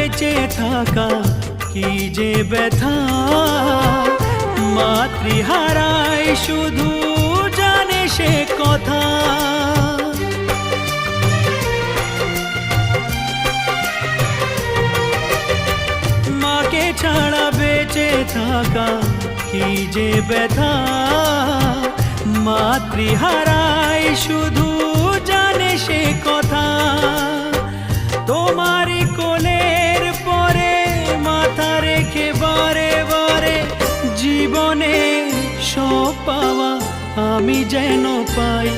বেঁচে থাকা কি যে ব্যথা, মাতৃহারায় শুধু জানে সে কথা। মাকে ছাড়া বেঁচে থাকা কি যে ব্যথা, মাতৃহারায় শুধু জানে সে কথা। তোমারই কোলের পরে মাথা রেখে বারে বারে জীবনে সব পাওয়া আমি যেন পাই